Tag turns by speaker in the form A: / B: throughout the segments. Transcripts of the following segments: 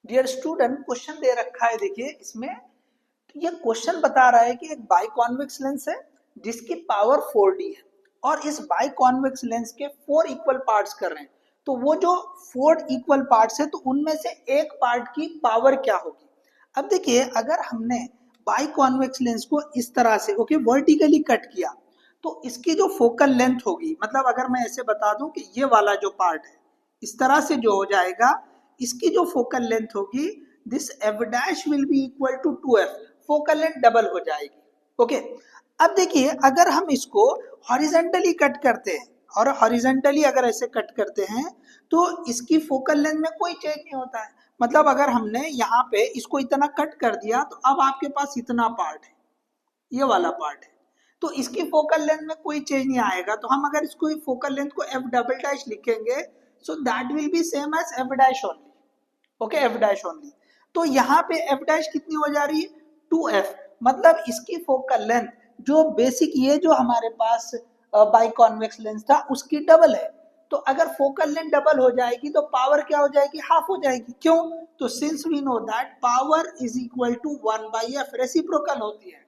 A: Dear student, question दे रखा है, देखिए इसमें ये क्वेश्चन बता रहा है कि एक बाइकॉन्वेक्स लेंस है जिसकी पावर 4D है और इस बाइकॉन्वेक्स लेंस के 4 इक्वल पार्ट्स कर रहे हैं। तो वो जो 4 इक्वल पार्ट्स है तो उनमें से एक पार्ट की पावर क्या होगी। अब देखिए, अगर हमने बाइकॉन्वेक्स लेंस को इस तरह से वर्टिकली कट किया तो इसकी जो फोकल लेंथ होगी, मतलब अगर मैं ऐसे बता दूं कि ये वाला जो पार्ट है इस तरह से जो हो जाएगा, इसकी जो फोकल लेंथ होगी this F dash will be equal to 2f, focal length double हो जाएगी। ओके, अब देखिए अगर हम इसको हॉरिजेंटली कट करते हैं और हॉरिजेंटली अगर ऐसे कट करते हैं तो इसकी फोकल लेंथ में कोई चेंज नहीं होता है। मतलब अगर हमने यहाँ पे इसको इतना कट कर दिया तो अब आपके पास इतना पार्ट है, ये वाला पार्ट है, तो इसकी फोकल लेंथ में कोई चेंज नहीं आएगा। तो हम अगर इसको फोकल लेंथ को एफ डबल डैश लिखेंगे so that will be same as F dash only. Okay, F dash only. तो यहाँ पे एफ डैश कितनी हो जा रही है 2f, मतलब इसकी फोकल लेंथ जो बेसिक ये जो हमारे पास बाइकॉन्वेक्स लेंस था उसकी डबल है। तो अगर फोकल लेंथ डबल हो जाएगी तो पावर क्या हो जाएगी, हाफ हो जाएगी। क्यों? तो since we know that power is equal to 1/f, reciprocal होती है।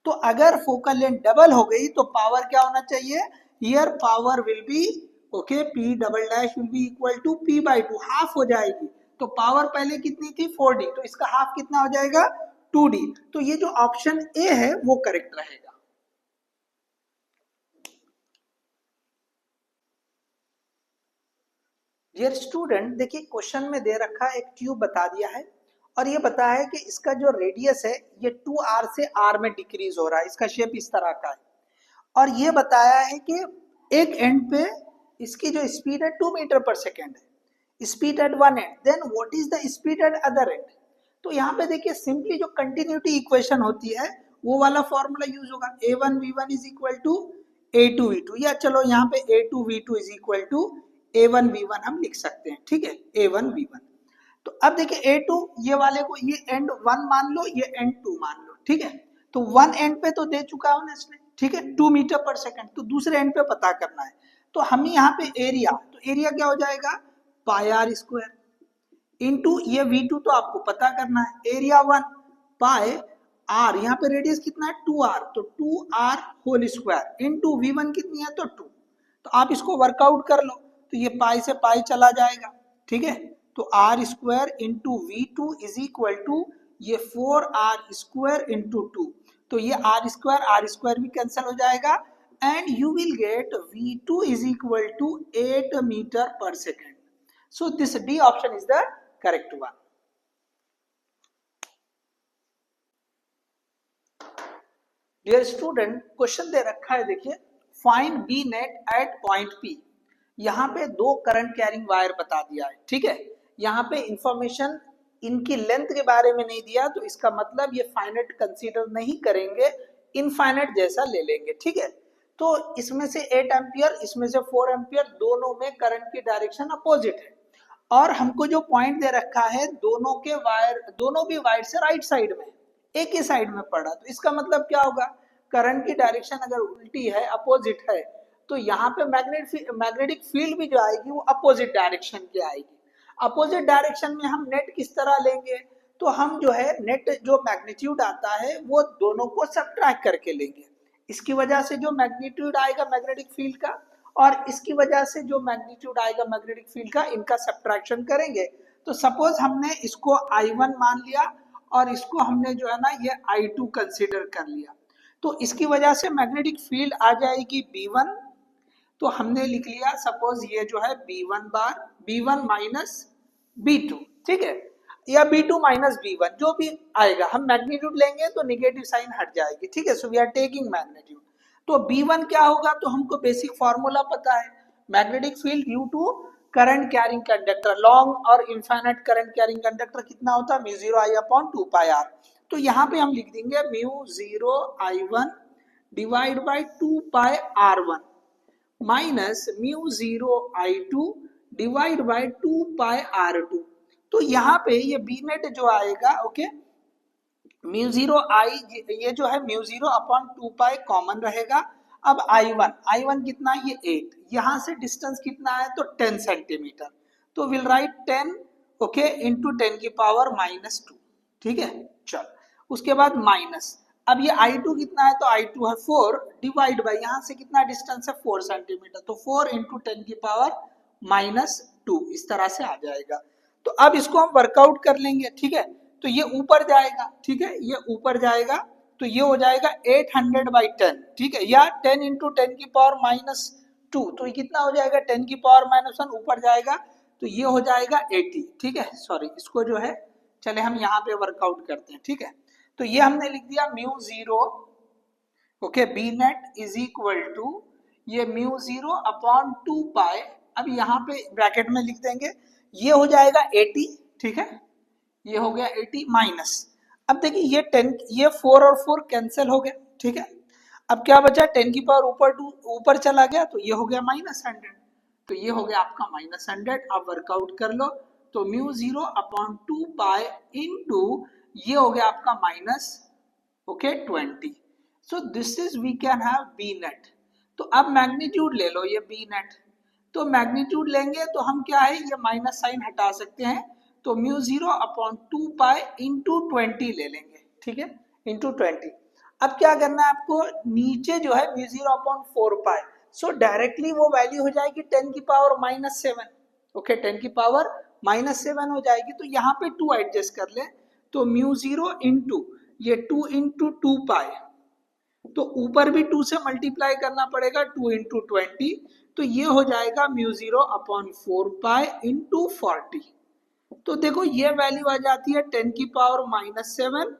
A: तो अगर फोकल लेंथ डबल हो गई तो पावर क्या होना चाहिए, here power will be p double dash will be equal to p/2, half हो जाएगी। तो पावर पहले कितनी थी 4D, तो इसका हाफ कितना हो जाएगा 2D। तो ये जो ऑप्शन ए है वो करेक्ट रहेगा। डियर स्टूडेंट, देखिए क्वेश्चन में दे रखा एक ट्यूब बता दिया है और ये बताया है कि इसका जो रेडियस है ये 2r से r में डिक्रीज हो रहा है, इसका शेप इस तरह का है। और ये बताया है कि एक एंड पे इसकी जो स्पीड है 2 मीटर पर सेकेंड है, speed at one end, then what is the speed at other end. तो यहाँ पे देखिए सिंपली जो कंटिन्यूटी इक्वेशन होती है वो वाला फॉर्मूला यूज होगा, a1v1 is equal to a2v2, या चलो यहाँ पे a2v2 is equal to a1v1 हम लिख सकते हैं। ठीक है, a1v1। तो अब देखिए a2 ये वाले को ये एंड 1 मान लो, ये एंड 2 मान लो। ठीक है, तो वन एंड पे तो दे चुका हूं इसने, ठीक है 2 मीटर पर सेकंड, तो दूसरे एंड पे पता करना है। तो हम यहाँ पे एरिया, तो एरिया क्या हो जाएगा पाई आर स्क्वायर इंटू ये v2 तो आपको पता करना है, एरिया 1 पाई आर, यहाँ पे रेडियस कितना है 2r, तो 2r whole square into v1 कितनी है तो 2। तो आप इसको वर्कआउट कर लो, तो ये पाई से पाई चला जाएगा। ठीक है, तो r square into v2 is equal to ये 4r स्क्वायर इंटू 2, तो ये आर स्क्वायर भी कैंसिल हो जाएगा and you will get v2 is equal to 8 metre पर second. So this D option is the correct one. Dear student, question दे रखा है, देखिए find B net at point P. यहाँ पे दो करंट कैरिंग वायर बता दिया है। ठीक है, यहाँ पे इंफॉर्मेशन इनकी लेंथ के बारे में नहीं दिया, तो इसका मतलब ये फाइनाइट कंसीडर नहीं करेंगे, इनफाइनाइट जैसा ले लेंगे। ठीक है, तो इसमें से 8 एम्पियर, इसमें से 4 एम्पियर, दोनों में करंट की डायरेक्शन अपोजिट है और हमको जो पॉइंट दे रखा है दोनों के वायर, दोनों भी वायर से राइट साइड में, एक ही साइड में पड़ा, तो इसका मतलब क्या होगा, करंट की डायरेक्शन अगर उल्टी है, अपोजिट है, तो यहाँ पे मैग्नेटिक फील्ड भी जो आएगी वो अपोजिट डायरेक्शन की आएगी। अपोजिट डायरेक्शन में हम नेट किस तरह लेंगे, तो हम जो है नेट जो मैग्नीट्यूड आता है वो दोनों को सबट्रैक्ट करके लेंगे। इसकी वजह से जो मैग्नीट्यूड आएगा मैग्नेटिक फील्ड का और इसकी वजह से जो मैग्नीट्यूड आएगा मैग्नेटिक फील्ड का, इनका सबट्रैक्शन करेंगे। तो सपोज हमने इसको I1 मान लिया और इसको हमने जो है ना ये I2 कंसीडर कर लिया, तो इसकी वजह से मैग्नेटिक फील्ड आ जाएगी B1। तो हमने लिख लिया सपोज ये जो है B1 बार, B1 माइनस B2, ठीक है, या B2 माइनस B1 जो भी आएगा, हम मैग्नीट्यूड लेंगे तो निगेटिव साइन हट जाएगी। ठीक है, so we are taking magnitude. तो B1 क्या होगा, तो हमको बेसिक फॉर्मूला पता है, magnetic field due to current carrying conductor, long और इनफाइनाइट करंट कैरिंग कंडक्टर कितना होता है μ0I/2πr। तो यहाँ पे हम लिख देंगे μ0I1 divide by 2πr1 minus μ0I2 divide by 2πr2। तो यहाँ पे ये बी नेट जो आएगा, ओके, μ0I ये जो है μ0/2π कॉमन रहेगा। अब I1 कितना है, ये 8, यहाँ से डिस्टेंस कितना है तो 10 सेंटीमीटर, तो विल राइट 10 ओके इंटू 10 की पावर -2, ठीक है। चल उसके बाद माइनस, अब ये I2 कितना है, तो I2 है 4 डिवाइड बाई यहाँ से कितना डिस्टेंस है 4 सेंटीमीटर, तो 4 इंटू 10 की पावर -2 इस तरह से आ जाएगा। तो अब इसको हम वर्कआउट कर लेंगे, ठीक है। तो ये ऊपर जाएगा, ठीक है, ये ऊपर जाएगा, तो ये हो जाएगा 800/10, ठीक है, या 10 इंटू 10 की पावर -2, तो ये कितना हो जाएगा 10 की पावर -1 ऊपर जाएगा, तो ये हो जाएगा 80, ठीक है। सॉरी, इसको जो है चले हम यहाँ पे वर्कआउट करते हैं, ठीक है। तो ये हमने लिख दिया μ0, okay, B net is equal to ये μ0/2 पाई, अब यहाँ पे ब्रैकेट में लिख देंगे, ये हो जाएगा 80, ठीक है, ये हो गया 80 माइनस, अब देखिए ये 10, ये 4 और 4 कैंसिल हो गया, ठीक है। अब क्या बचा, 10 की पावर ऊपर चला गया, तो ये हो गया -100, तो ये हो गया आपका -100। अब वर्कआउट कर लो, तो μ0/2 पाई इंटू ये हो गया आपका -20। So this is we can have B net. तो अब मैग्नीट्यूड ले लो, ये बी नेट, तो मैग्नीट्यूड लेंगे तो हम क्या है, ये माइनस साइन हटा सकते हैं, तो μ0/2 पाई इंटू 20 ले लेंगे, ठीक है, इंटू 20। अब क्या करना है आपको, नीचे जो है μ0/4 पाई, सो डायरेक्टली वो वैल्यू हो जाएगी 10 की पावर -7, ओके, 10 की पावर -7 हो जाएगी, तो यहाँ पे 2 एडजस्ट कर ले, तो μ0 इंटू ये 2 इंटू 2 पाई, तो ऊपर भी 2 से मल्टीप्लाई करना पड़ेगा, 2 इंटू 20, तो ये हो जाएगा μ0/4 पाई इंटू 40। तो देखो ये वैल्यू आ जाती है 10 की पावर -7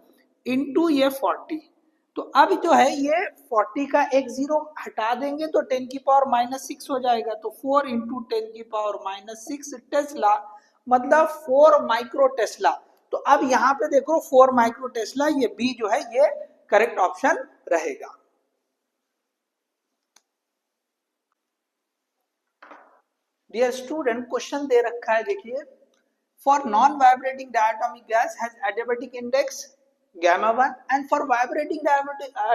A: इंटू ये 40। तो अब जो है ये 40 का एक जीरो हटा देंगे तो 10 की पावर -6 हो जाएगा, तो 4 इंटू 10 की पावर -6 टेस्ला, मतलब 4 माइक्रो टेस्ला। तो अब यहाँ पे देखो 4 माइक्रो टेस्ला, ये बी जो है ये करेक्ट ऑप्शन रहेगा। डियर स्टूडेंट, क्वेश्चन दे रखा है, देखिए, for non vibrating diatomic gas has adiabatic index γ1 and for vibrating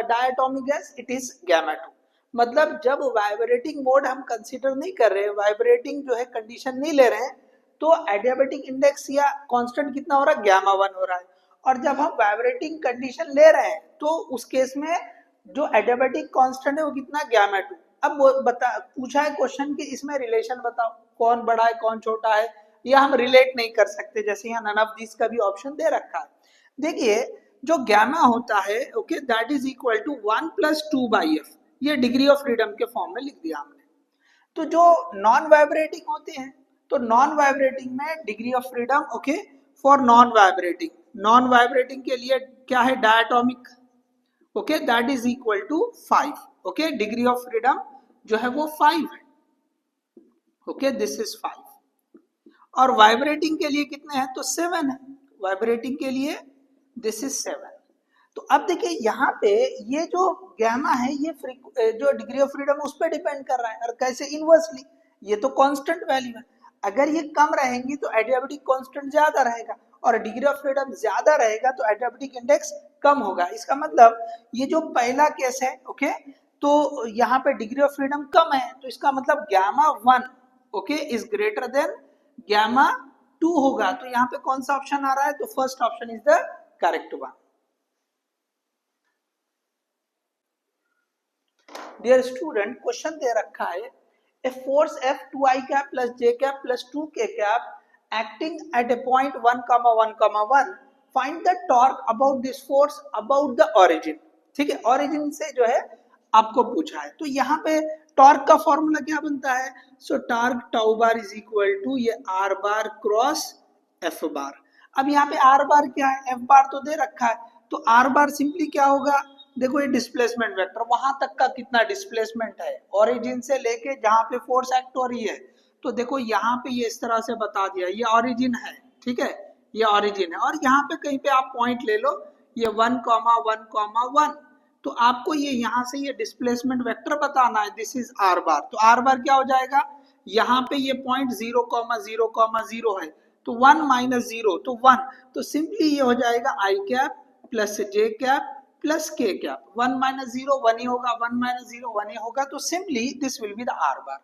A: diatomic gas it is γ2। मतलब जब वाइब्रेटिंग मोड हम कंसीडर नहीं कर रहे, वाइब्रेटिंग जो है कंडीशन नहीं ले रहे हैं, तो एडियाबेटिक इंडेक्स या कांस्टेंट कितना हो रहा है, γ1 हो रहा है। और जब हम वाइब्रेटिंग कंडीशन ले रहे हैं तो उस केस में जो एडियाबेटिक कांस्टेंट है वो कितना, γ2। अब बता पूछा है क्वेश्चन कि इसमें रिलेशन बताओ, कौन बड़ा है कौन छोटा है, या हम रिलेट नहीं कर सकते, जैसे यहाँ नन ऑफ दिस का भी ऑप्शन दे रखा है। देखिए जो गैमा होता है, okay, that is equal to 1 + 2/f, ये डिग्री ऑफ फ्रीडम के फॉर्म में लिख दिया हमने। तो जो नॉन वाइब्रेटिंग होते हैं, तो नॉन वाइब्रेटिंग में degree of freedom, okay, for non vibrating के लिए क्या है, diatomic, okay, that is equal to 5, okay, degree of freedom जो है वो 5 है, ओके, दिस इज 5। और वाइब्रेटिंग के लिए कितने हैं, तो 7 है, वाइब्रेटिंग के लिए दिस इज 7। तो अब देखिए यहाँ पे ये जो गैमा है ये जो डिग्री ऑफ फ्रीडम उस पर डिपेंड कर रहा है, और कैसे, इनवर्सली, ये तो कांस्टेंट वैल्यू है, अगर ये कम रहेंगी तो एडियाबेटिक कांस्टेंट ज्यादा रहेगा, और डिग्री ऑफ फ्रीडम ज्यादा रहेगा तो एडियाबेटिक इंडेक्स कम होगा। इसका मतलब ये जो पहला केस है, ओके, तो यहाँ पे डिग्री ऑफ फ्रीडम कम है, तो इसका मतलब γ1, ओके, इज ग्रेटर देन γ2 होगा। तो यहाँ पे कौन सा ऑप्शन आ रहा है, तो first option is the correct one. Dear student, question दे रखा है, a force F 2i cap plus j cap plus 2k cap acting at a point 1,1,1 find the torque about this force about the origin। ठीक है, origin से जो है आपको पूछा है, तो यहाँ पे टॉर्क का फॉर्मूला क्या बनता है, so torque tau bar is equal to ये r bar cross f bar. अब यहाँ पे r बार क्या है, f बार तो दे रखा है, तो r बार सिंपली क्या होगा, देखो ये डिस्प्लेसमेंट वेक्टर, वहां तक का कितना डिस्प्लेसमेंट है, ओरिजिन से लेके जहां पे फोर्स एक्ट हो रही है, तो देखो यहाँ पे ये इस तरह से बता दिया, ये ओरिजिन है, ठीक है, ये ओरिजिन है, और यहाँ पे कहीं पे आप पॉइंट ले लो, ये 1,1,1, तो आपको ये यहाँ से ये डिस्प्लेसमेंट वेक्टर बताना है, दिस इज r बार। तो r बार क्या हो जाएगा, यहाँ पे ये पॉइंट 0,0,0 है, तो 1 - 0 तो 1, तो सिंपली ये हो जाएगा i cap plus j cap plus k cap, 1 - 0 1 ही होगा, 1 - 0 1 ही होगा, तो simply this will be the r bar.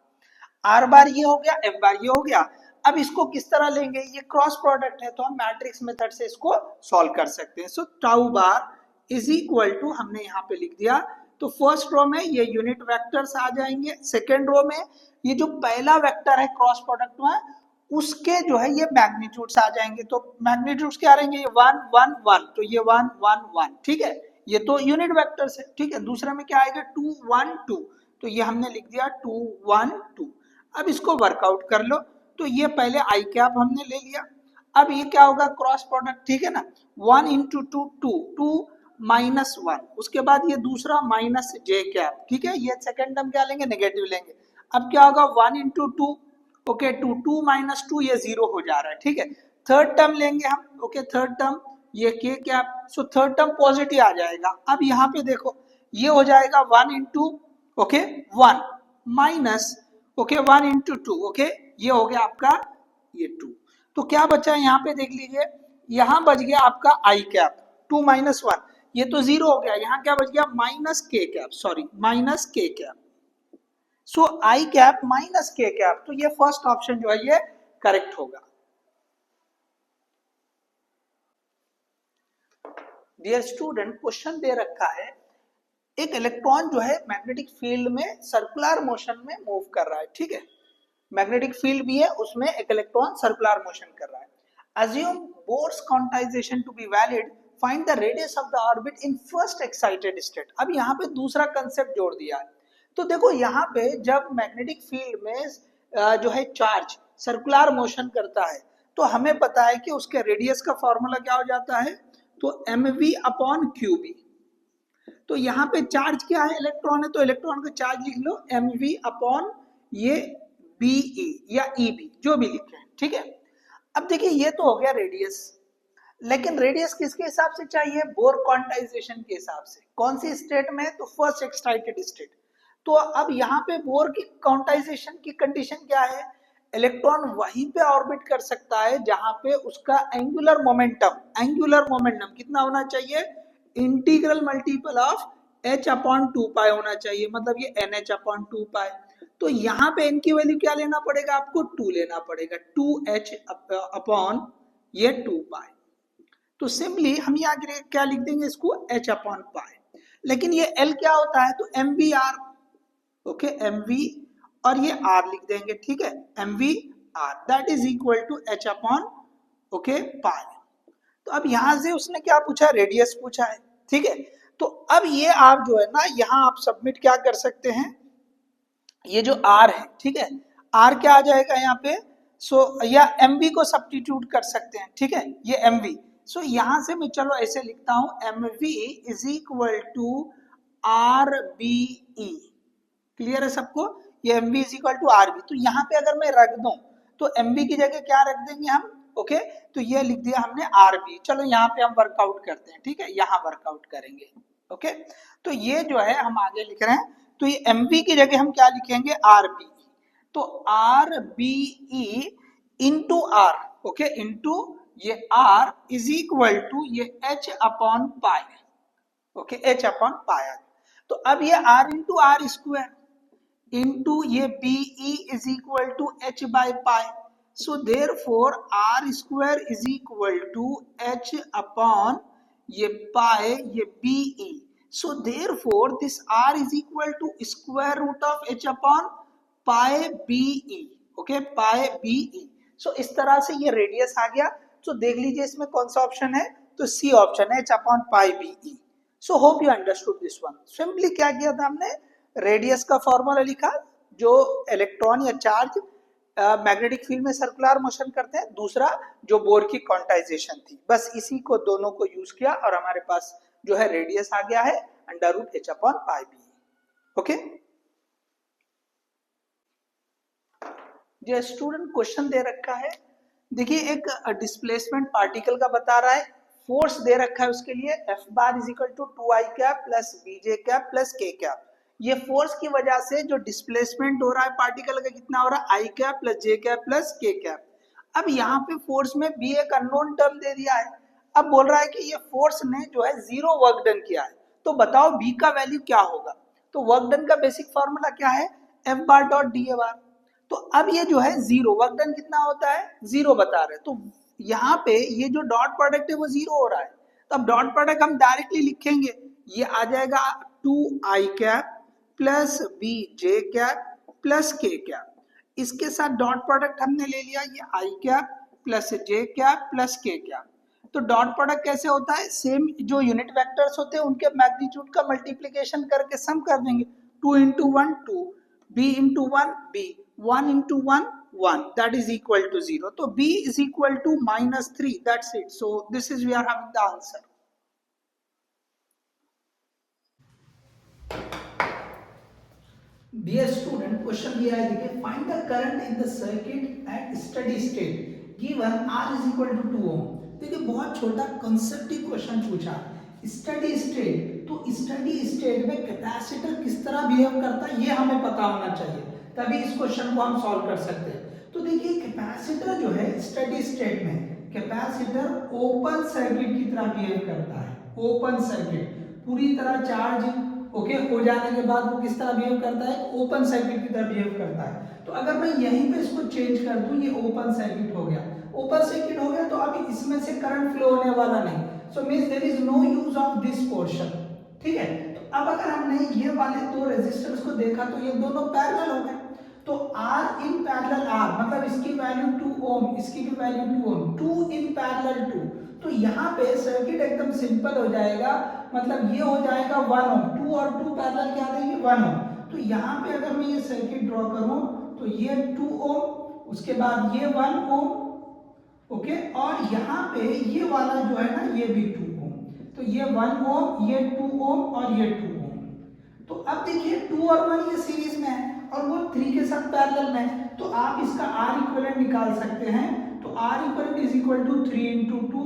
A: r बार ये हो गया, f बार ये हो गया। अब इसको किस तरह लेंगे, ये क्रॉस प्रोडक्ट है तो हम मैट्रिक्स मेथड से इसको सॉल्व कर सकते हैं। So tau bar is equal to, हमने यहाँ पे लिख दिया, तो फर्स्ट रो में ये यूनिट वेक्टर्स आ जाएंगे, सेकेंड रो में ये जो पहला वेक्टर है क्रॉस प्रोडक्ट में उसके जो है ये मैग्नीट्यूड्स आ जाएंगे। तो मैग्नीट्यूड्स क्या रहेंगे, ये 1 1 1, तो ये 1 1 1, ठीक है, ये तो यूनिट वेक्टर्स है, ठीक है। दूसरे में क्या आएगा 2 1 2, तो ये हमने लिख दिया 2 1 2। अब इसको वर्कआउट कर लो, तो ये पहले आई कैप हमने ले लिया, अब ये क्या होगा क्रॉस प्रोडक्ट, ठीक है ना, 1 इंटू 2 2 2 माइनस 1, उसके बाद ये दूसरा माइनस जे कैप, ठीक है, ये सेकेंड टर्म क्या लेंगे, नेगेटिव लेंगे। अब क्या होगा 1 इंटू 2, ओके 2 2 माइनस 2, ये 0 हो जा रहा है, ठीक है। थर्ड टर्म लेंगे हम, ओके थर्ड टर्म ये k cap, so third term positive आ जाएगा। अब यहाँ पे देखो ये हो जाएगा 1 into okay 1 minus okay 1 into 2, okay ये हो गया आपका ये 2, तो क्या बचा है यहाँ पे देख लीजिए, यहाँ बच गया आपका आई कैप 2 माइनस 1, ये तो 0 हो गया, यहाँ क्या बच गया माइनस के कैप, सॉरी माइनस के कैप, सो आई कैप माइनस के कैप, तो ये फर्स्ट ऑप्शन जो है ये करेक्ट होगा। डियर स्टूडेंट, क्वेश्चन दे रखा है एक इलेक्ट्रॉन जो है मैग्नेटिक फील्ड में सर्कुलर मोशन में मूव कर रहा है, ठीक है, मैग्नेटिक फील्ड भी है उसमें एक इलेक्ट्रॉन सर्कुलर मोशन कर रहा है। Assume Bohr's quantization to be valid, find the radius of the orbit in first excited state. अब यहाँ पे दूसरा कंसेप्ट जोड़ दिया है, तो देखो यहाँ पे जब मैग्नेटिक फील्ड में जो है चार्ज सर्कुलर मोशन करता है तो हमें पता है कि उसके रेडियस का फॉर्मूला क्या हो जाता है, तो mv अपॉन qb। तो यहाँ पे चार्ज क्या है, इलेक्ट्रॉन है, तो इलेक्ट्रॉन का चार्ज लिख लो mv अपॉन ये be या eb जो भी लिखे, ठीक है। अब देखिए ये तो हो गया रेडियस, लेकिन रेडियस किसके हिसाब से चाहिए, बोर क्वांटाइजेशन के हिसाब से, कौन सी स्टेट में, तो फर्स्ट एक्साइटेड स्टेट। तो अब यहाँ पे बोर की क्वांटाइजेशन की कंडीशन क्या है, इलेक्ट्रॉन वहीं पे ऑर्बिट कर सकता है जहां पे उसका एंगुलर मोमेंटम कितना होना चाहिए, integral multiple of h upon 2 पाई होना चाहिए, मतलब ये nh अपॉन 2 पाई। तो यहाँ पे n की वैल्यू क्या लेना पड़ेगा, आपको 2 लेना पड़ेगा, 2h अपॉन ये 2 पाई। तो सिंपली हम यहाँ क्या लिख देंगे इसको h अपॉन पाई, लेकिन ये l क्या होता है, तो mvr, ओके mv और ये r लिख देंगे, ठीक है, mvr that is equal to h upon okay pi. तो अब यहां से उसने क्या पूछा, रेडियस पूछा है, ठीक है। तो अब ये आप जो है ना यहाँ आप सबमिट क्या कर सकते हैं, ये जो r है, ठीक है, r क्या आ जाएगा यहाँ पे, सो या mv को सब्स्टिट्यूट कर सकते हैं, ठीक है, ये mv, सो यहां से मैं चलो ऐसे लिखता हूं mv is equal to rbe, clear है सबको, ये mv is equal to rb। तो यहाँ पे अगर मैं रख दूं तो mv की जगह क्या रख देंगे हम, ओके तो ये लिख दिया हमने rb। चलो यहाँ पे हम वर्कआउट करते हैं, ठीक है, यहाँ वर्कआउट करेंगे, ओके तो ये जो है हम आगे लिख रहे हैं, तो ये mv की जगह हम क्या लिखेंगे rb, तो rbe into r, okay into ये r इज इक्वल टू ये h upon pi, okay h upon pi. तो अब ये r into r square into ये BE is equal to h by pi, so therefore r square is equal to h upon ये pi ये BE, so therefore this r is equal to square root of h upon pi BE, okay pi BE। So इस तरह से ये radius आ गया, तो देख लीजिए इसमें कौन सा ऑप्शन है, तो सी ऑप्शन है, h upon pi BE। So hope you understood this one. Simply क्या किया था हमने, रेडियस का फॉर्मूला लिखा, जो इलेक्ट्रॉन या चार्ज मैग्नेटिक फील्ड में सर्कुलर मोशन करते हैं, दूसरा जो बोर की क्वांटाइजेशन थी, बस इसी को दोनों को यूज किया और हमारे पास जो है रेडियस आ गया है under root h upon pi BE, okay. जो स्टूडेंट क्वेश्चन दे रखा है, देखिए एक डिस्प्लेसमेंट पार्टिकल का बता रहा है, फोर्स दे रखा है उसके लिए F bar is equal to 2i cap plus bj cap plus k cap. ये फोर्स की वजह से जो डिस्प्लेसमेंट हो रहा है पार्टिकल का कितना हो रहा है, i cap plus j cap plus k cap. अब यहाँ पे फोर्स में b एक अननोन टर्म दे दिया है, अब बोल रहा है कि ये फोर्स ने जो है 0 वर्क डन किया है, तो बताओ b का वैल्यू क्या होगा। तो वर्क डन का बेसिक फॉर्मूला क्या है, F बार डॉट da बार, तो अब ये जो है जीरो, वर्क डन कितना होता है, जीरो बता रहे हैं, तो यहाँ पे ये जो डॉट प्रोडक्ट है वो जीरो हो रहा है, तो अब डॉट प्रोडक्ट हम डायरेक्टली लिखेंगे, ये आ जाएगा 2i cap plus b j cap plus k cap, इसके साथ डॉट प्रोडक्ट हमने ले लिया, ये i cap plus j cap plus k cap. तो डॉट प्रोडक्ट कैसे होता है, सेम जो यूनिट वेक्टर्स होते हैं उनके मैग्नीट्यूड का मल्टीप्लिकेशन करके सम कर देंगे, 2 into 1 2, b into 1 b, 1 into 1 1, that is equal to 0. So b is equal to -3, that's it. So this is we are having the answer. Dear student, question दिया है, देखिए find the current in the circuit eight steady state given R is equal to 2 ohm। देखिए बहुत छोटा कंसेप्टिव question पूछा, steady state, तो steady state में capacitor किस तरह बिहेव करता है ये हमें पता होना चाहिए, तभी इस क्वेश्चन को हम सॉल्व कर सकते हैं। तो देखिए कैपेसिटर जो है स्टडी स्टेट में, कैपेसिटर ओपन सर्किट की तरह बिहेव करता है, ओपन सर्किट पूरी तरह चार्ज ओके हो जाने के बाद वो किस तरह बिहेव करता है, ओपन सर्किट की तरह बिहेव करता है। तो अगर मैं यहीं पे इसको चेंज कर दूं, ये ओपन सर्किट हो गया, ओपन सर्किट हो गया, तो अभी इसमें से करंट फ्लो होने वाला नहीं, so means there is no use of this portion, ठीक है। तो अब अगर हमने ये वाले दो रेजिस्टेंस को देखा तो ये दोनों पैरेलल हो गए, तो R इन पैरेलल R मतलब इसकी वैल्यू 2 ओम, इसकी भी वैल्यू 2 ओम, 2 इन पैरेलल 2, तो यहाँ पे सर्किट एकदम सिंपल हो जाएगा, मतलब ये हो जाएगा 1 ओम, 2 और 2 पैरेलल क्या देंगे 1 ओम। तो यहाँ पे अगर मैं ये सर्किट ड्रॉ करूँ तो ये 2 ओम, उसके बाद ये 1 ओम, ओके, और यहाँ पे ये वाला जो है ना ये भी 2 ओम, तो ये 1 ओम, ये 2 ओम और ये 2 ओम। तो अब देखिए 2 और 1 ये सीरीज में है और वो 3 के साथ पैरेलल में है, तो आप इसका R इक्विवेलेंट निकाल सकते हैं, तो R equivalent is equal to 3 into 2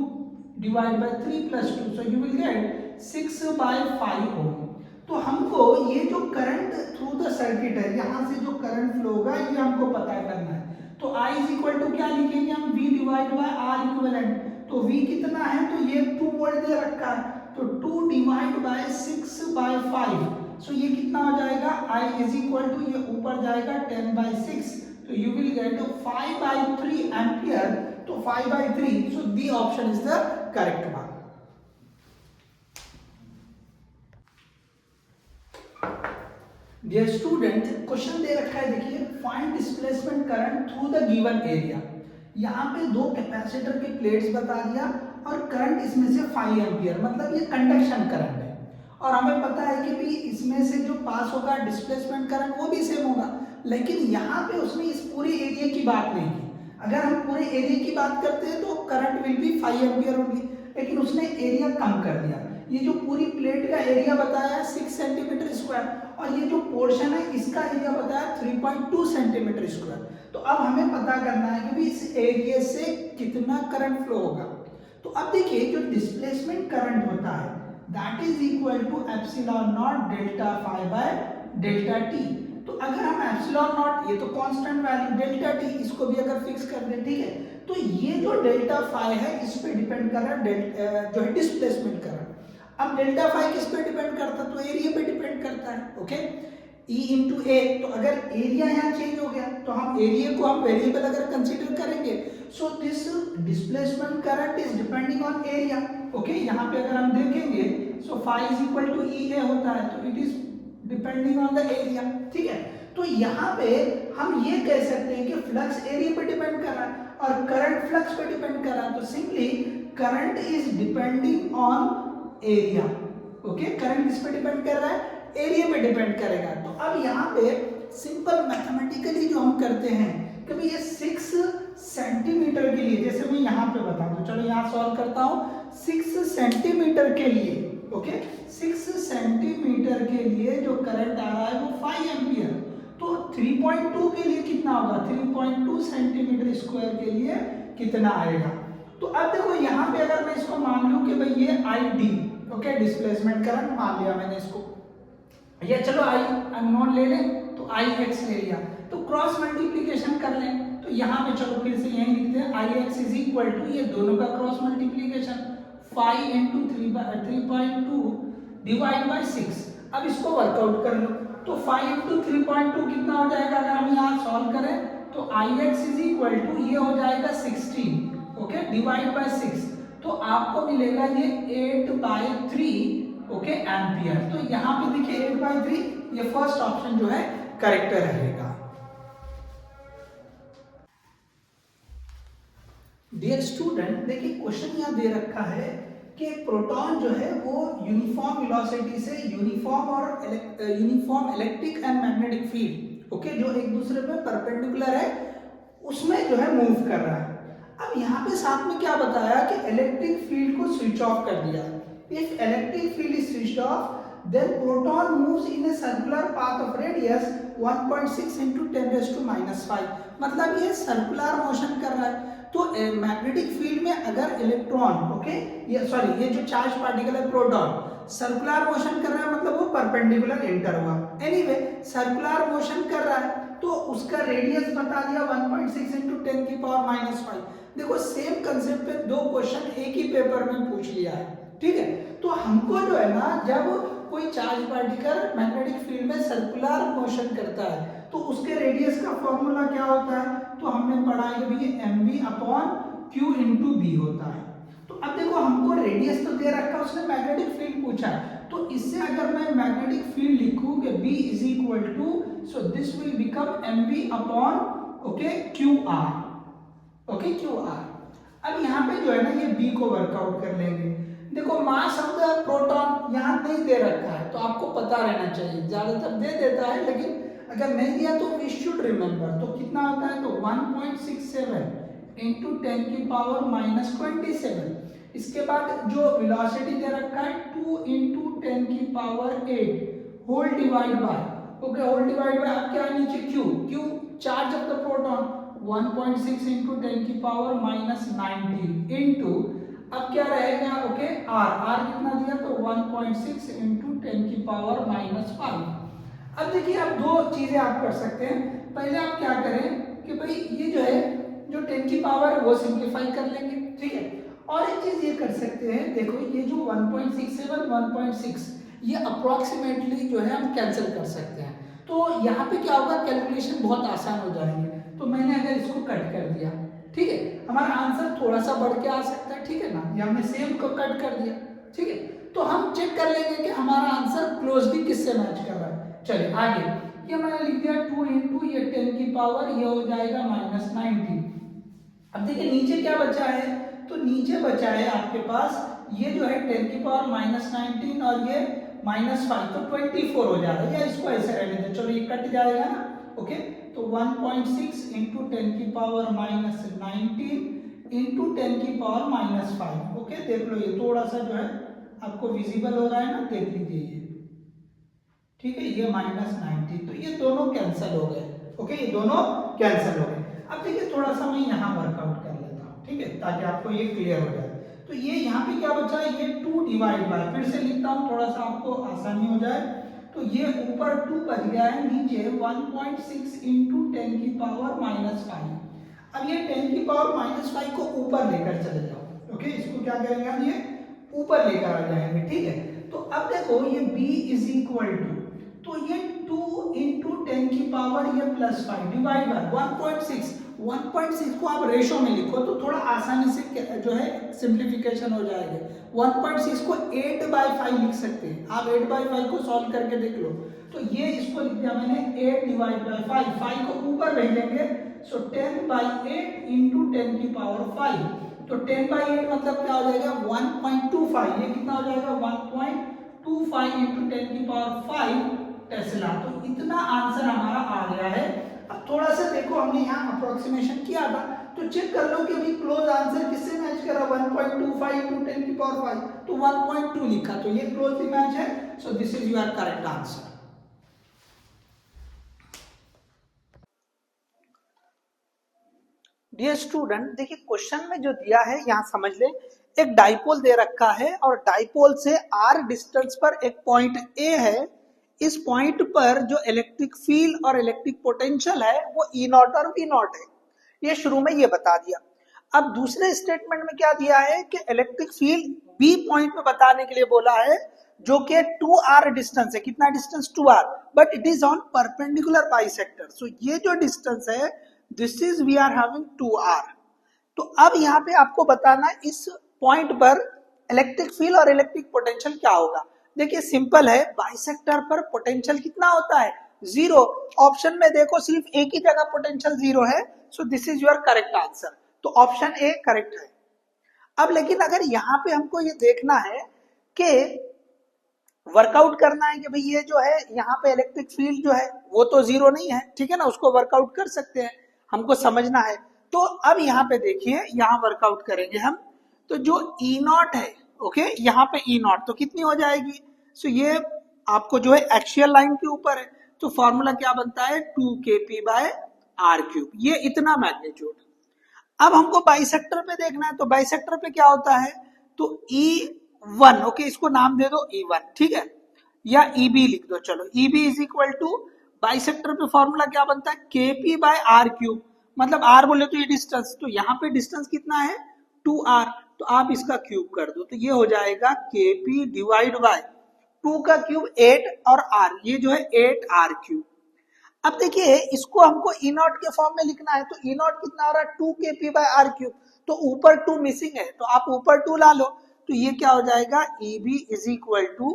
A: divide by 3 plus 2, so you will get 6/5 ohm. तो हमको ये जो करंट थ्रू द सर्किट है, यहाँ से जो करंट फ्लो होगा ये हमको पता करना है, तो I इज इक्वल टू क्या लिखेंगे हम, V divide by R equivalent, तो V कितना है, तो ये 2 वोल्ट दे रखा है, तो 2 डिवाइड बाय 6/5, सो ये कितना हो जाएगा, I इज इक्वल टू ये ऊपर जाएगा 10/6, तो यू विल गेट 5/3 एम्पियर, तो 5/3, so the option is the correct one. Dear student, question दे रखा है, देखिए find displacement current through the given area, यहाँ पे दो कैपेसिटर के प्लेट्स बता दिया और करंट इसमें से 5 एम्पियर, मतलब ये कंडक्शन करंट है, और हमें पता है कि भी इसमें से जो पास होगा डिस्प्लेसमेंट करंट वो भी सेम होगा, लेकिन यहाँ पे उसने इस पूरे एरिया की बात नहीं की। अगर हम पूरे एरिया की बात करते हैं तो करंट विल बी 5 एम्पियर होगी, लेकिन उसने एरिया कम कर दिया, ये जो पूरी प्लेट का एरिया बताया 6 सेंटीमीटर स्क्वायर, और ये जो पोर्शन है इसका एरिया बताया 3.2 सेंटीमीटर स्क्वायर। तो अब हमें पता करना है कि भी इस एरिया से कितना करंट फ्लो होगा। तो अब देखिए जो डिस्प्लेसमेंट करंट होता है that is equal to epsilon naught delta phi by delta t. तो अगर हम एप्सिलॉन नॉट, ये तो कांस्टेंट वैल्यू, डेल्टा टी इसको भी अगर फिक्स कर दें, ठीक है, तो ये जो डेल्टा फाई है इस पे डिपेंड कर रहा है जो है डिस्प्लेसमेंट करंट। अब डेल्टा फाई किस पे डिपेंड करता है, तो एरिया पे डिपेंड करता है, ओके, E इंटू ए, तो अगर एरिया यहाँ चेंज हो गया तो हम एरिया को हम वेरिएबल अगर कंसीडर करेंगे, so this displacement current is depending on area, okay. यहाँ पे अगर हम देखेंगे so phi is equal to E A होता है, तो it is depending on the area, ठीक है। तो यहाँ पे हम ये कह सकते हैं कि फ्लक्स एरिया पे डिपेंड कर रहा है और करंट फ्लक्स पे डिपेंड कर रहा है, तो simply current is depending on area, okay, current किस पे डिपेंड कर रहा है, एरिया पे डिपेंड करेगा। तो अब यहाँ पे सिंपल मैथमेटिकली जो हम करते हैं कि भाई ये 6 सेंटीमीटर के लिए, जैसे मैं यहाँ पे बता दूं, चलो यहाँ सॉल्व करता हूँ, 6 सेंटीमीटर के लिए, ओके, 6 सेंटीमीटर के लिए जो करंट आ रहा है वो 5 एम्पियर, तो 3.2 के लिए कितना होगा, 3.2 सेंटीमीटर स्क्वायर के लिए कितना आएगा। तो अब देखो यहाँ पे अगर मैं इसको मान लूं कि भाई ये ID, ओके, डिस्प्लेसमेंट करंट मान लिया मैंने इसको, या चलो I अननोन ले लें तो Ix ले लिया, तो क्रॉस मल्टीप्लिकेशन कर लें, तो यहाँ पे चलो फिर से यही लिखते हैं Ix इज इक्वल टू ये दोनों का cross multiplication 5 into 3.2 divide by 6। अब इसको वर्कआउट कर लो, तो 5 × 3.2 कितना हो जाएगा अगर हम यहाँ सॉल्व करें तो Ix इज इक्वल टू ये हो जाएगा 16, ओके, डिवाइड बाय 6, तो आपको मिलेगा ये 8/3, ओके, एम्पियर। तो यहाँ पे देखिए 8/3, ये फर्स्ट ऑप्शन जो है करेक्ट रहेगा। डियर स्टूडेंट, देखिए क्वेश्चन यहाँ दे रखा है कि प्रोटॉन जो है वो यूनिफॉर्म वेलोसिटी से uniform electric and magnetic field, okay, जो एक दूसरे पे परपेंडिकुलर है उसमें जो है मूव कर रहा है। अब यहाँ पे साथ में क्या बताया कि इलेक्ट्रिक फील्ड को स्विच ऑफ कर दिया। If electric field is switched off then proton moves in a circular path of radius 1.6 into 10⁻⁻5, मतलब ये सर्कुलर मोशन कर रहा है। तो मैग्नेटिक फील्ड में अगर इलेक्ट्रॉन, ओके, ये जो चार्ज पार्टिकल है प्रोटॉन सर्कुलर मोशन कर रहा है, मतलब वो परपेंडिकुलर एंटर हुआ, एनीवे सर्कुलर मोशन कर रहा है, तो उसका रेडियस बता दिया 1.6 into 10⁻⁻5। देखो सेम कंसेप्ट पे दो क्वेश्चन एक ही पेपर में पूछ लिया है, ठीक है। तो हमको जो है ना, जब कोई चार्ज पार्टिकल मैग्नेटिक फील्ड में सर्कुलर मोशन करता है तो उसके रेडियस का फॉर्मूला क्या होता है, तो हमने पढ़ा है कि mv/q × b होता है। तो अब देखो हमको रेडियस तो दे रखा है, उसने मैग्नेटिक फील्ड पूछा है, तो इससे अगर मैं मैग्नेटिक फील्ड लिखूं कि b is equal to, so this will become mv/qr, okay, qr। अब यहाँ पे जो है ना ये b को वर्कआउट कर लेंगे। देखो मास ऑफ द प्रोटॉन यहाँ नहीं दे रखा है, तो आपको पता रहना चाहिए, ज्यादातर दे देता है, लेकिन अगर नहीं दिया तो वी शुड रिमेंबर। तो कितना होता है, तो 1.67 × 10⁻⁻27। इसके बाद जो वेलोसिटी दे रखा है 2 × 10⁸ whole divide by, okay, whole divide by, अब क्या है नीचे q charge of the proton 1.6 × 10⁻⁻19 into, अब क्या रहेगा, ओके, r कितना दिया, तो 1.6 × 10⁻⁻5। अब देखिए आप दो चीजें आप कर सकते हैं। पहले आप क्या करें कि भाई ये जो है जो 10 की पावर है वो सिंप्लीफाई कर लेंगे, ठीक है। और एक चीज ये कर सकते हैं, देखो ये जो 1.67 1.6 ये अप्रोक्सीमेटली जो है हम कैंसिल कर सकते हैं, तो यहाँ पे क्या होगा, कैलकुलेशन बहुत आसान हो जाएंगे। तो मैंने अगर इसको कट कर दिया, ठीक है, हमारा आंसर थोड़ा सा बढ़ के आ सकता है, ठीक है ना, या हमने सेम को कट कर दिया, ठीक है। तो हम चेक कर लेंगे कि हमारा आंसर क्लोजली किससे मैच कर रहा है। चलिए आगे, ये मैंने लिख दिया 2 × ये 10 की पावर, ये हो जाएगा -19। अब देखिए नीचे क्या बचा है, तो नीचे बचा है आपके पास ये जो है 10 की पावर -19 और ये -5, तो 24 हो जा रहा है, या इसको ऐसे रहने दो, चलो ये कट जाएगा ना, ओके। तो 1.6 × 10 की पावर -19 × 10 की पावर -5, ओके, देख लो ये थोड़ा सा जो है आपको विजिबल हो रहा है ना, देख लीजिए ये, ठीक है, ये -19, तो ये दोनों कैंसिल हो गए, ओके, ये दोनों कैंसिल हो गए। अब देखिए थोड़ा सा मैं यहाँ वर्कआउट कर लेता हूँ, ठीक है, ताकि आपको ये क्लियर हो जाए। तो ये यहाँ पे क्या बचा है, ये 2 डिवाइड बाय, फिर से लिखता हूँ थोड़ा सा आपको आसानी हो जाए, तो ये ऊपर 2 बच गया है, नीचे 1.6 × 10 की पावर -5। अब ये 10 की पावर -5 को ऊपर लेकर चले जाओ, ओके, इसको क्या करेंगे हम, ये ऊपर लेकर आ जाएंगे, ठीक है। तो अब देखो ये b इज इक्वल टू, तो ये 2 × 10 की पावर ये +5 डिवाइड बाय 1.6 को आप रेशो में लिखो तो थोड़ा आसानी से जो है सिंप्लीफिकेशन हो जाएगा। 1.6 को 8/5 लिख सकते हैं आप, 8/5 को सॉल्व करके देख लो। तो ये इसको लिख दिया मैंने 8 डिवाइड बाय 5, 5 को ऊपर भेजेंगे, सो 10/8 × 10 की पावर 5, तो 10/8 मतलब क्या हो जाएगा 1.25, ये कितना हो जाएगा 1.25 × 10 की पावर 5 टेस्ला। तो इतना आंसर हमारा आ गया है। अब थोड़ा सा देखो हमने यहाँ अप्रोक्सीमेशन किया था, तो चेक कर लो कि अभी क्लोज आंसर किससे मैच कर रहा है, 1.25 × 10 की पावर 5, तो 1.2 लिखा, तो ये क्लोजली मैच है, so this is your correct answer. Dear student, देखिए क्वेश्चन में जो दिया है यहाँ समझ लें, एक डाइपोल दे रखा है और डाइपोल से r डिस्टेंस पर एक पॉइंट A है। इस पॉइंट पर जो इलेक्ट्रिक फील्ड और इलेक्ट्रिक पोटेंशियल है वो E0 और V0 है, ये शुरू में ये बता दिया। अब दूसरे स्टेटमेंट में क्या दिया है कि इलेक्ट्रिक फील्ड B पॉइंट पे बताने के लिए बोला है, जो कि 2r डिस्टेंस है, कितना distance 2r, but it is on perpendicular bisector, so ये जो डिस्टेंस है this is we are having 2r। तो अब यहाँ पे आपको बताना इस पॉइंट पर इलेक्ट्रिक फील्ड और इलेक्ट्रिक पोटेंशियल क्या होगा। देखिए सिंपल है, बाइसेक्टर पर पोटेंशियल कितना होता है, जीरो। ऑप्शन में देखो सिर्फ एक ही जगह पोटेंशियल जीरो है, so this is your correct answer, तो ऑप्शन ए करेक्ट है। अब लेकिन अगर यहाँ पे हमको ये देखना है कि वर्कआउट करना है कि भाई ये जो है यहाँ पे इलेक्ट्रिक फील्ड जो है वो तो जीरो नहीं है, ठीक है ना, उसको वर्कआउट कर सकते हैं, हमको समझना है। तो अब यहाँ पे देखिए, यहाँ वर्कआउट करेंगे हम, तो जो ई नॉट है, ओके, यहाँ पे ई नॉट तो कितनी हो जाएगी, सो ये आपको जो है एक्सियल लाइन के ऊपर है, तो फॉर्मूला क्या बनता है 2kp/r³, ये इतना मैग्नीट्यूड। अब हमको बाइसेक्टर पे देखना है, तो बाइसेक्टर पे क्या होता है, तो E1, ओके, इसको नाम दे दो E1, ठीक है, या EB लिख दो, चलो EB is equal to, bisector पे फॉर्मूला क्या बनता है kp/r³, मतलब r बोले तो ये डिस्टेंस, तो यहाँ पे डिस्टेंस कितना है 2r, तो आप इसका क्यूब कर दो, तो ये हो जाएगा kp डिवाइड बाय 2 का क्यूब 8 और r, ये जो है 8r³। अब देखिए इसको हमको ई नॉट के फॉर्म में लिखना है, तो ई नॉट कितना हो रहा है 2kp/r³, तो ऊपर 2 मिसिंग है, तो आप ऊपर 2 ला लो, तो ये क्या हो जाएगा EB इज इक्वल टू,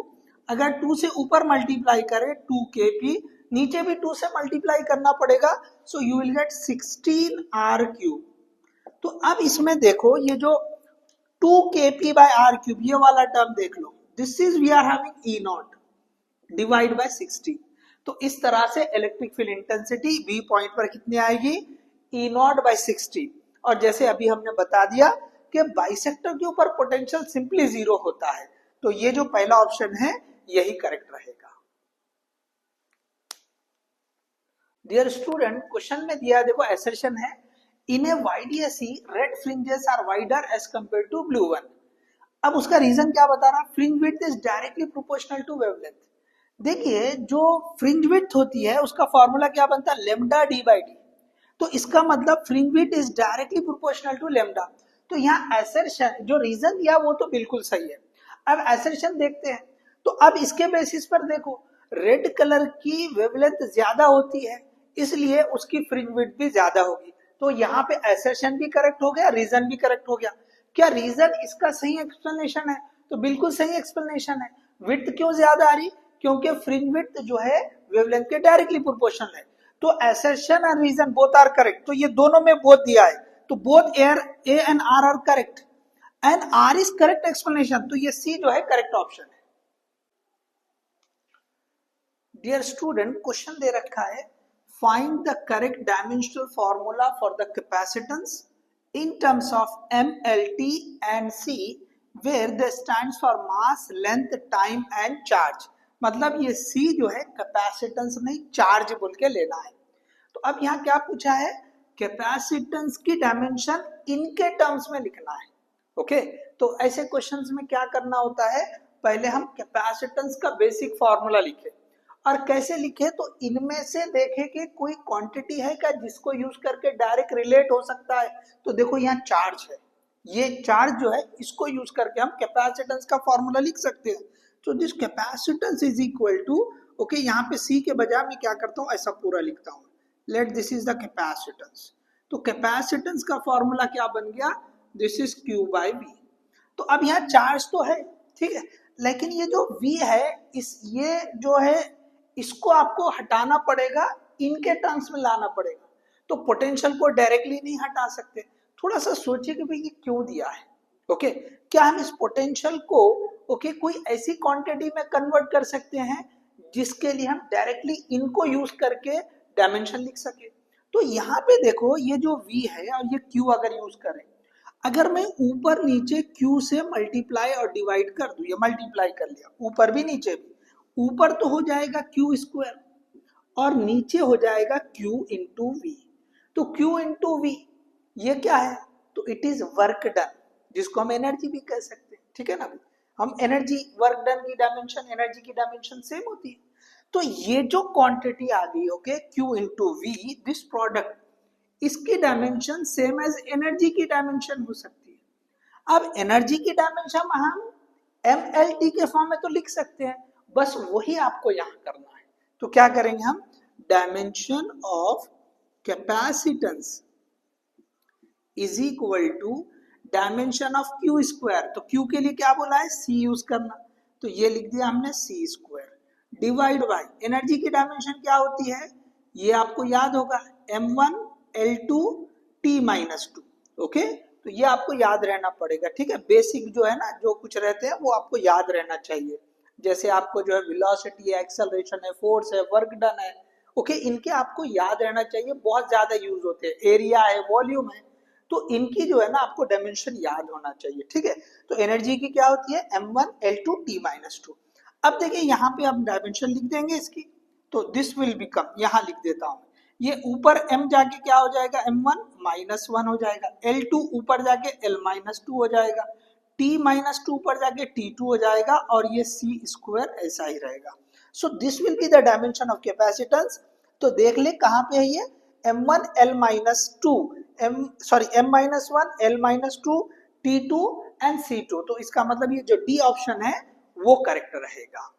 A: अगर 2 से ऊपर मल्टीप्लाई करें 2kp, नीचे भी 2 से मल्टीप्लाई करना पड़ेगा, सो यू विल गेट 16r³। तो अब इसमें देखो ये जो 2kp/r³, ये वाला टर्म देख लो, this is we are having E not divide by 16, तो इस तरह से electric field intensity B point पर कितनी आएगी ई नॉट बाय 16। और जैसे अभी हमने बता दिया कि बाइसेक्टर के ऊपर पोटेंशियल सिंपली जीरो होता है, तो ये जो पहला ऑप्शन है यही करेक्ट रहेगा। डियर स्टूडेंट, क्वेश्चन में दिया देखो एसर्शन है, in a YDSE red fringes are wider as compare to blue one. अब उसका रीजन क्या बता रहा, fringe width is directly proportional to wavelength. देखिए जो फ्रिंज विड्थ होती है उसका फॉर्मूला क्या बनता है लेमडा d/d, तो इसका मतलब fringe width is directly proportional to lambda. तो यहाँ एसर्शन जो रीजन दिया वो तो बिल्कुल सही है। अब एसर्शन देखते हैं, तो अब इसके बेसिस पर देखो रेड कलर की वेवलेंथ ज्यादा होती है, इसलिए उसकी फ्रिंज विड्थ भी ज्यादा होगी, तो यहाँ पे एसर्शन भी करेक्ट हो गया, रीजन भी करेक्ट हो गया। क्या रीजन इसका सही एक्सप्लेनेशन है, तो बिल्कुल सही एक्सप्लेनेशन है। विड्थ क्यों ज्यादा आ रही, क्योंकि फ्रिंज विड्थ जो है वेवलेंथ के डायरेक्टली प्रोपोर्शनल है, तो assertion and reason both are correct, तो ये दोनों में बोथ दिया है, तो both A and R are correct and R is correct explanation, तो ये सी जो है करेक्ट ऑप्शन है। डियर स्टूडेंट, क्वेश्चन दे रखा है find the correct dimensional formula for the capacitance in terms of MLT and C where the stands for mass, length, time and charge। मतलब ये C जो है कैपेसिटेंस नहीं चार्ज बोल के लेना है। तो अब यहाँ क्या पूछा है, कैपेसिटेंस की डायमेंशन इनके टर्म्स में लिखना है, ओके। तो ऐसे क्वेश्चंस में क्या करना होता है, पहले हम कैपेसिटेंस का बेसिक फॉर्मूला लिखे, और कैसे लिखे, तो इनमें से देखे कि कोई क्वांटिटी है क्या जिसको यूज करके डायरेक्ट रिलेट हो सकता है, तो देखो यहाँ चार्ज है, ये चार्ज जो है इसको यूज करके हम कैपेसिटेंस का फॉर्मूला लिख सकते हैं। तो this capacitance is equal to, okay, यहाँ पे सी के बजाय मैं क्या करता हूँ ऐसा पूरा लिखता हूँ, let this is the capacitance. तो कैपेसिटेंस का फॉर्मूला क्या बन गया, दिस इज Q/V। तो अब यहाँ चार्ज तो है, ठीक है, लेकिन ये जो V है ये जो है इसको आपको हटाना पड़ेगा, इनके टर्म्स में लाना पड़ेगा, तो पोटेंशियल को डायरेक्टली नहीं हटा सकते। थोड़ा सा सोचिए कि भाई ये क्यों दिया है, ओके, क्या हम इस पोटेंशियल को ओके कोई ऐसी क्वांटिटी में कन्वर्ट कर सकते हैं जिसके लिए हम डायरेक्टली इनको यूज करके डायमेंशन लिख सके। तो यहाँ पे देखो ये जो V है और ये Q अगर यूज करें, अगर मैं ऊपर नीचे Q से मल्टीप्लाई और डिवाइड कर दूं, ये मल्टीप्लाई कर लिया ऊपर भी नीचे भी, ऊपर तो हो जाएगा Q² और नीचे हो जाएगा Q इंटू V। तो Q इंटू V ये क्या है, तो इट इज वर्क डन, जिसको हम एनर्जी भी कह सकते हैं, ठीक है ना। हम एनर्जी, वर्क डन की डायमेंशन, एनर्जी की डायमेंशन सेम होती है। तो ये जो क्वांटिटी आ गई, okay, Q into V, this product, इसकी डायमेंशन सेम एज एनर्जी की डायमेंशन हो सकती है। अब एनर्जी की डायमेंशन हम MLT के फॉर्म में तो लिख सकते हैं, बस वही आपको यहाँ करना है। तो क्या करेंगे हम, dimension of capacitance is equal to dimension of q square. तो क्यू के लिए क्या बोला है, सी यूज करना, तो ये लिख दिया हमने सी स्क्वायर डिवाइड बाय एनर्जी की डायमेंशन क्या होती है, ये आपको याद होगा m1 L2 T-2। ओके, तो ये आपको याद रहना पड़ेगा, ठीक है। बेसिक जो है ना, जो कुछ रहते हैं वो आपको याद रहना चाहिए। जैसे आपको जो है वेलोसिटी है, एक्सेलरेशन है, फोर्स है, वर्क डन है, ओके, इनके आपको याद रहना चाहिए, बहुत ज्यादा यूज होते हैं। एरिया है, वॉल्यूम है, तो इनकी जो है ना आपको डायमेंशन याद होना चाहिए, ठीक है। तो एनर्जी की क्या होती है, m1 L2 T-2। अब देखिए यहाँ पे आप डायमेंशन लिख देंगे इसकी, तो दिस विल बिकम, यहाँ लिख देता हूँ, ये ऊपर m जाके क्या हो जाएगा, m1 -1 हो जाएगा, L2 ऊपर जाके L-2 हो जाएगा, T-2 ऊपर जाके T2 हो जाएगा, और ये c स्क्वायर ऐसा ही रहेगा। सो this will be the dimension of capacitance. तो देख ले कहाँ पे है ये, m1 L-2 m-1 L-2 T2 and C2। तो इसका मतलब ये जो डी ऑप्शन है वो करेक्ट रहेगा।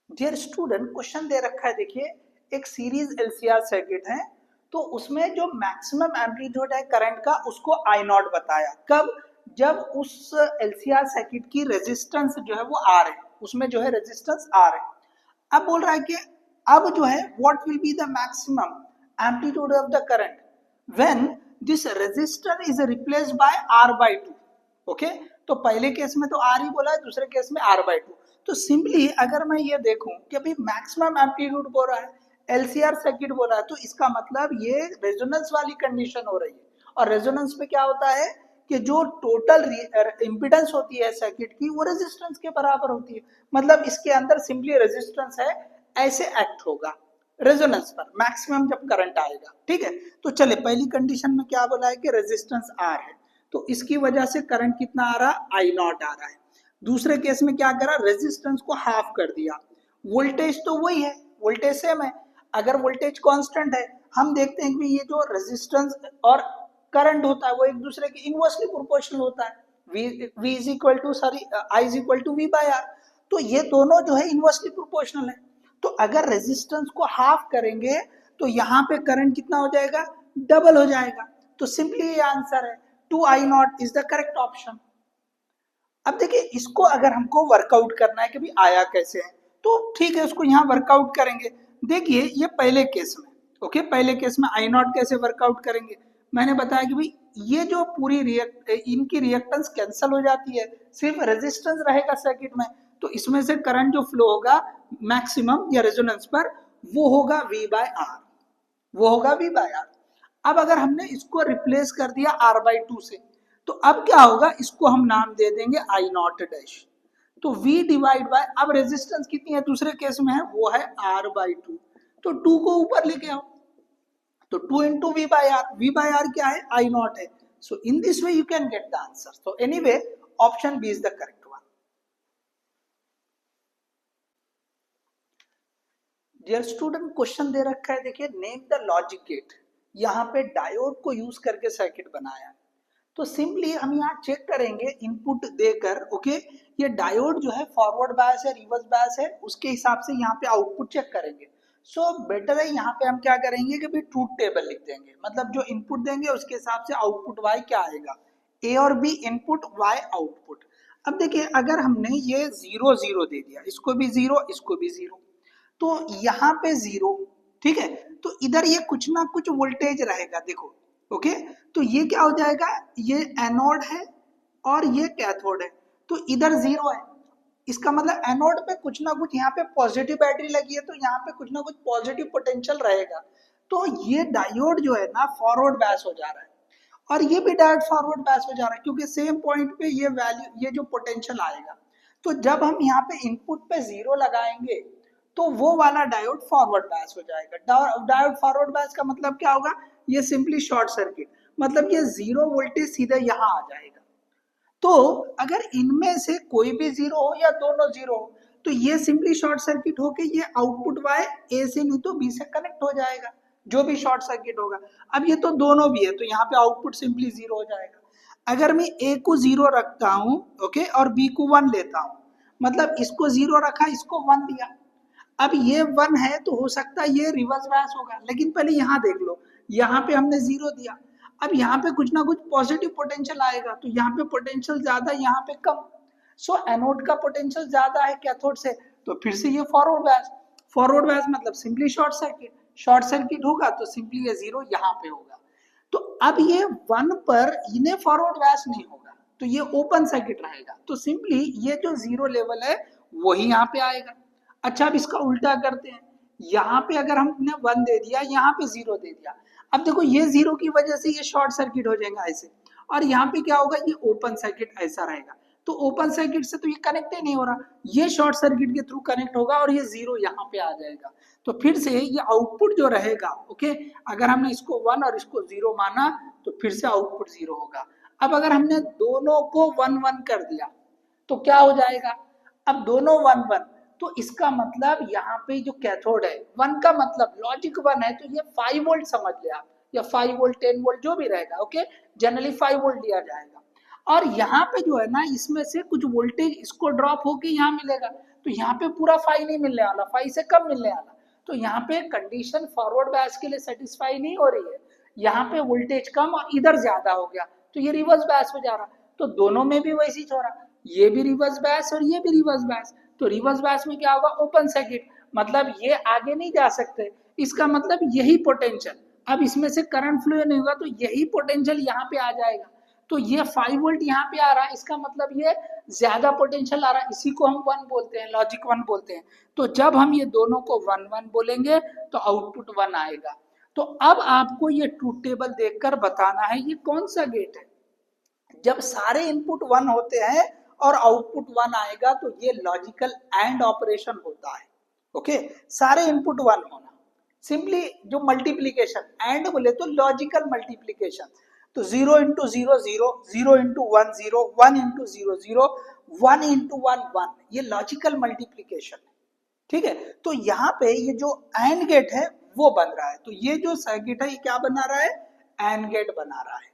A: डियर स्टूडेंट, क्वेश्चन दे रखा है, देखिए एक सीरीज एलसीआर सर्किट है, तो उसमें जो मैक्सिमम एम्पलीट्यूड है करंट का उसको आई नॉट बताया। कब, जब उस एलसीआर सर्किट की रेजिस्टेंस जो है वो आर है, उसमें जो है रेजिस्टेंस आर है। अब बोल रहा है कि अब जो है what will be the maximum amplitude of the current when this resistor is replaced by R by 2। Okay, तो पहले केस में तो आर ही बोला है, दूसरे केस में आर बाय 2। तो सिंपली अगर मैं ये देखूं कि अभी मैक्सिमम एम्पलीट्यूड बोल रहा है, एलसीआर सर्किट बोल रहा है, तो इसका मतलब ये रेजोनेंस वाली कंडीशन हो रही है। और रेजोनेंस में क्या होता है कि जो टोटल इंपिडेंस होती है सर्किट की वो रेजिस्टेंस के बराबर होती है। मतलब इसके अंदर सिंपली रेजिस्टेंस है, ऐसे एक्ट होगा रेजोनेंस पर मैक्सिमम जब करंट आएगा, ठीक है। तो चले पहली कंडीशन में क्या बोला है कि रेजिस्टेंस आर है, तो इसकी वजह से करंट कितना आ रहा, आई नॉट आ रहा है। दूसरे केस में क्या करा, रेजिस्टेंस को हाफ कर दिया। वोल्टेज तो वही है, वोल्टेज सेम है। अगर वोल्टेज कांस्टेंट है, हम देखते हैं कि ये जो रेजिस्टेंस और करंट होता है वो एक दूसरे के इनवर्सली प्रोपोर्शनल होता है। V is equal to sorry I is equal to V/R। तो ये दोनों जो है इनवर्सली प्रोपोर्शनल है। तो अगर रेजिस्टेंस को हाफ करेंगे तो यहाँ पे करंट कितना हो जाएगा, डबल हो जाएगा। तो सिंपली ये आंसर है 2I0 is the correct option. अब देखिए इसको अगर हमको वर्कआउट करना है कि भाई आया कैसे है, तो ठीक है उसको यहाँ वर्कआउट करेंगे। देखिए ये पहले केस में, ओके, पहले केस में I0 कैसे वर्कआउट करेंगे, मैंने बताया कि भाई ये जो पूरी इनकी रिएक्टेंस कैंसिल हो जाती है, सिर्फ रेजिस्टेंस रहेगा सर्किट में, तो इसमें से करंट जो फ्लो होगा मैक्सिमम या रेजोनेंस पर वो होगा V/R, वो होगा V/R। अब अगर हमने इसको रिप्लेस कर दिया R/2 से, तो अब क्या होगा, इसको हम नाम दे देंगे I0 तो V डिवाइड बाय, अब रेजिस्टेंस कितनी है दूसरे केस में है, वो है R/2। तो 2 को ऊपर लेके आओ, तो 2 इंटू V/R, V/R क्या है, I0 है। So in this way you can get the answer. So anyway option B is the correct one. Dear student, question दे रखा है, देखिए नेम द लॉजिक गेट। यहाँ पे डायोड को यूज करके सर्किट बनाया। तो सिंपली हम यहाँ चेक करेंगे इनपुट देकर, ओके, ये डायोड जो है फॉरवर्ड बायस है, रिवर्स बायस है, उसके हिसाब से यहाँ पे आउटपुट चेक करेंगे। सो बेटर है यहाँ पे हम क्या करेंगे कि भाई ट्रूथ टेबल लिख देंगे, मतलब जो इनपुट देंगे उसके हिसाब से आउटपुट वाई क्या आएगा, ए और बी इनपुट, वाई आउटपुट। अब देखिए अगर हमने ये 0 0 दे दिया, इसको भी 0 इसको भी 0, तो यहाँ पे 0, ठीक है, तो इधर ये कुछ ना कुछ वोल्टेज रहेगा, देखो, ओके। तो ये क्या हो जाएगा, ये एनोड है और ये कैथोड है, तो इधर 0 है, इसका मतलब एनोड पे कुछ ना कुछ यहाँ पे पॉजिटिव बैटरी लगी है, तो यहाँ पे कुछ ना कुछ पॉजिटिव पोटेंशियल रहेगा। तो ये डायोड जो है ना फॉरवर्ड बैस हो जा रहा है, और ये भी डायोड फॉरवर्ड बैस हो जा रहा है, क्योंकि सेम पॉइंट पे ये वैल्यू, ये जो पोटेंशियल आएगा, तो जब हम यहाँ पे इनपुट पे 0 लगाएंगे तो वो वाला डायोड फॉरवर्ड बायस हो जाएगा। डायोड फॉरवर्ड बायस का मतलब क्या होगा, ये सिंपली शॉर्ट सर्किट, मतलब ये 0 वोल्टेज सीधे यहाँ आ जाएगा। तो अगर इनमें से कोई भी 0 हो या दोनों 0 हो, तो ये सिंपली शॉर्ट सर्किट होके ये आउटपुट वाई ए से नहीं तो बी से कनेक्ट हो जाएगा। जो भी शॉर्ट सर्किट होगा। अब ये तो दोनों भी है, तो यहाँ पे आउटपुट सिंपली 0 हो जाएगा। अगर मैं ए को 0 रखता हूँ, ओके, और बी को 1 लेता हूँ, मतलब इसको 0 रखा, इसको 1 दिया, अब ये 1 है तो हो सकता है ये रिवर्स बायस होगा। लेकिन पहले यहाँ देख लो, यहाँ पे हमने 0 दिया, अब यहाँ पे कुछ ना कुछ पॉजिटिव पोटेंशियल आएगा, तो यहाँ पे पोटेंशियल ज्यादा, यहाँ पे कम। सो एनोड का पोटेंशियल ज्यादा है कैथोड से, तो फिर से ये फॉरवर्ड बायस। फॉरवर्ड बायस मतलब simply short circuit, short circuit होगा तो सिंपली ये 0 यहाँ पे होगा। तो अब ये 1 पर इन्हें फॉरवर्ड बायस नहीं होगा, तो ये ओपन सर्किट रहेगा, तो सिंपली ये जो 0 लेवल है वही यहाँ पे आएगा। अच्छा, अब इसका उल्टा करते हैं, यहाँ पे अगर हमने 1 दे दिया, यहाँ पे 0 दे दिया, अब देखो ये 0 की वजह से ये शॉर्ट सर्किट हो जाएगा ऐसे, और यहाँ पे क्या होगा, ये ओपन सर्किट ऐसा रहेगा। तो ओपन सर्किट से तो ये कनेक्ट ही नहीं हो रहा, ये शॉर्ट सर्किट के थ्रू कनेक्ट होगा और ये 0 यहाँ पे आ जाएगा। तो फिर से ये आउटपुट जो रहेगा, ओके, अगर हमने इसको 1 और इसको 0 माना तो फिर से आउटपुट 0 होगा। अब अगर हमने दोनों को 1 1 कर दिया तो क्या हो जाएगा, अब दोनों 1 1, तो इसका मतलब यहाँ पे जो कैथोड है 1 का मतलब लॉजिक 1 है, तो ये 5 वोल्ट समझ ले आप, या 5 वोल्ट 10 वोल्ट जो भी रहेगा, ओके, जनरली 5 वोल्ट लिया जाएगा। और यहाँ पे जो है ना, इसमें से कुछ वोल्टेज इसको ड्रॉप होके यहाँ मिलेगा, तो यहाँ पे पूरा 5 नहीं मिलने वाला, 5 से कम मिलने वाला, तो यहाँ पे कंडीशन फॉरवर्ड बायस के लिए सेटिस्फाई नहीं हो रही है, यहाँ पे वोल्टेज कम और इधर ज्यादा हो गया, तो ये रिवर्स बायस हो जा रहा। तो दोनों में भी वैसी हो रहा, ये भी रिवर्स बायस और ये भी रिवर्स बायस। तो रिवर्स बायस में क्या होगा, ओपन सर्किट, मतलब ये आगे नहीं जा सकते, इसका मतलब यही पोटेंशियल, अब इसमें से करंट फ्लो नहीं होगा, तो यही पोटेंशियल यहाँ पे आ जाएगा। तो ये 5 वोल्ट यहाँ पे आ रहा है, इसका मतलब ये ज्यादा पोटेंशियल आ रहा है, इसी को हम 1 बोलते हैं, लॉजिक 1 बोलते हैं। तो जब हम ये दोनों को 1 1 बोलेंगे तो आउटपुट 1 आएगा। तो अब आपको ये ट्रूथ टेबल देखकर बताना है ये कौन सा गेट है। जब सारे इनपुट 1 होते हैं और आउटपुट 1 आएगा तो ये लॉजिकल एंड ऑपरेशन होता है, ओके, सारे इनपुट 1 होना, सिंपली जो मल्टीप्लीकेशन, एंड बोले तो लॉजिकल मल्टीप्लीकेशन, तो 0 इंटू 0 0, 0 इंटू 1 0, 1 इंटू 0 0, 1 इंटू 1 1, ये लॉजिकल मल्टीप्लीकेशन है, ठीक है। तो यहाँ पे ये जो एंड गेट है वो बन रहा है, तो ये जो सर्किट है ये क्या बना रहा है, एंड गेट बना रहा है।